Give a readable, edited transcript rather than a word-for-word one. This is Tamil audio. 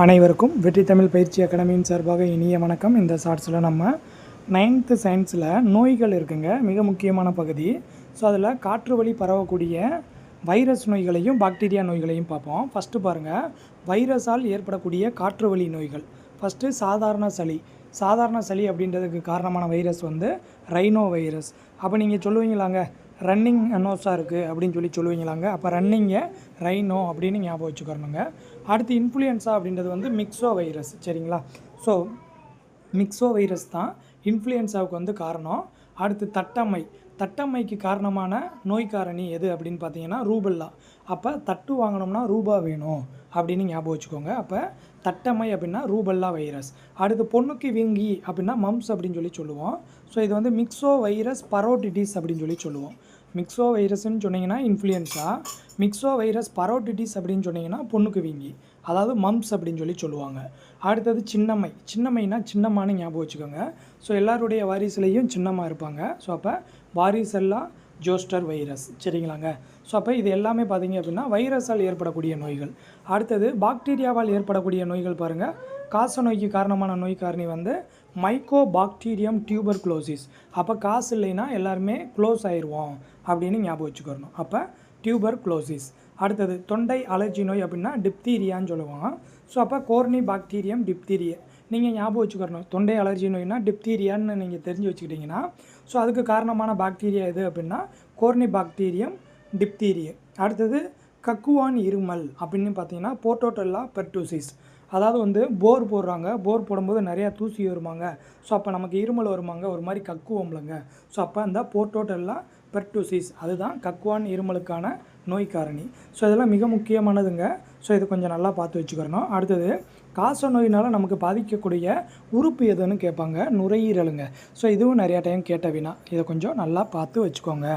அனைவருக்கும் வெற்றி தமிழ் பயிற்சி அகாடமியின் சார்பாக இனிய வணக்கம். இந்த ஷார்ட்ஸில் நம்ம 9th சயின்ஸில் நோய்கள் இருக்குங்க, மிக முக்கியமான பகுதி. ஸோ அதில் காற்று வழி பரவக்கூடிய வைரஸ் நோய்களையும் பாக்டீரியா நோய்களையும் பார்ப்போம். ஃபஸ்ட்டு பாருங்கள், வைரஸால் ஏற்படக்கூடிய காற்று வழி நோய்கள். ஃபஸ்ட்டு சாதாரண சளி அப்படின்றதுக்கு காரணமான வைரஸ் வந்து ரைனோ வைரஸ். அப்போ நீங்கள் சொல்லுவீங்களாங்க, ரன்னிங் நோஸாக இருக்குது அப்படின்னு சொல்லுவீங்களாங்க. அப்போ ரன்னிங்கை ரைனோ அப்படின்னு ஞாபகம் வச்சுக்கிறணுங்க. அடுத்து இன்ஃப்ளூயன்ஸா அப்படின்றது வந்து மிக்ஸோ வைரஸ், சரிங்களா? ஸோ மிக்ஸோ வைரஸ் தான் இன்ஃப்ளூயன்ஸாவுக்கு வந்து காரணம். அடுத்து தட்டம்மைக்கு காரணமான நோய் காரணி எது அப்படின்னு பார்த்தீங்கன்னா ரூபல்லா. அப்போ தட்டு வாங்கினோம்னா ரூபா வேணும் அப்படின்னு ஞாபகம் வச்சுக்கோங்க. அப்போ தட்டம்மை அப்படின்னா ரூபல்லா வைரஸ். அடுத்து பொண்ணுக்கு வீங்கி அப்படின்னா மம்ஸ் அப்படின்னு சொல்லுவோம். ஸோ இது வந்து மிக்ஸோ வைரஸ் பரோட்டிட்டிஸ் அப்படின்னு சொல்லுவோம். மிக்ஸோ வைரஸ்ன்னு சொன்னீங்கன்னா இன்ஃப்ளூயன்ஸா, மிக்ஸோ வைரஸ் பரோட்டிட்டிஸ் அப்படின்னு சொன்னீங்கன்னா பொண்ணுக்கு வீங்கி, அதாவது மம்ஸ் அப்படின்னு சொல்லுவாங்க. அடுத்தது சின்னம்மைனா சின்னம்மான்னு ஞாபகம் வச்சுக்கோங்க. ஸோ எல்லாருடைய வாரிசுலேயும் சின்னம்மா இருப்பாங்க. ஸோ அப்போ வாரிசெல்லா ஜோஸ்டர் வைரஸ், சரிங்களாங்க? ஸோ அப்போ இது எல்லாமே பார்த்தீங்க அப்படின்னா வைரஸால் ஏற்படக்கூடிய நோய்கள். அடுத்தது பாக்டீரியாவால் ஏற்படக்கூடிய நோய்கள் பாருங்கள். காச நோய்க்கு காரணமான நோய் காரணி வந்து மைக்கோ பாக்டீரியம் டியூபர்குலோசிஸ். அப்போ காசு இல்லைன்னா எல்லாருமே க்ளோஸ் ஆயிடுவோம் அப்படின்னு ஞாபகம் வச்சுக்கிறணும். அப்போ டியூபர்குலோசிஸ். அடுத்தது தொண்டை அலர்ஜி நோய் அப்படின்னா டிப்தீரியான்னு சொல்லுவாங்க. ஸோ அப்போ கோர்னி பாக்டீரியம் டிப்தீரியா நீங்கள் ஞாபகம் வச்சுக்கிறணும். தொண்டை அலர்ஜி நோய்னா டிப்தீரியான்னு நீங்கள் தெரிஞ்சு வச்சுக்கிட்டிங்கன்னா, ஸோ அதுக்கு காரணமான பாக்டீரியா எது அப்படின்னா கோர்னி பாக்டீரியம் டிப்தீரியா. அடுத்தது கக்குவான் இருமல் அப்படின்னு பார்த்தீங்கன்னா போர்ட்டோட்டெல்லா பெர்டூசிஸ். அதாவது வந்து போர் போடுறாங்க, போர் போடும்போது நிறையா தூசி வருமாங்க. ஸோ அப்போ நமக்கு இருமல் வருமாங்க, ஒரு மாதிரி கக்குவோம்லங்க. ஸோ அப்போ அந்த போர்ட்டோட்டெல்லா பெர்டூசிஸ் அதுதான் கக்குவான் இருமலுக்கான நோய் காரணி. ஸோ இதெல்லாம் மிக முக்கியமானதுங்க. ஸோ இது கொஞ்சம் நல்லா பார்த்து வச்சுக்கிறணும். அடுத்தது காச நோயினால் நமக்கு பாதிக்கக்கூடிய உறுப்பு எதுன்னு கேட்பாங்க, நுரையீரலுங்க. ஸோ இதுவும் நிறையா டைம் கேட்ட வினா, இதை கொஞ்சம் நல்லா பார்த்து வச்சுக்கோங்க.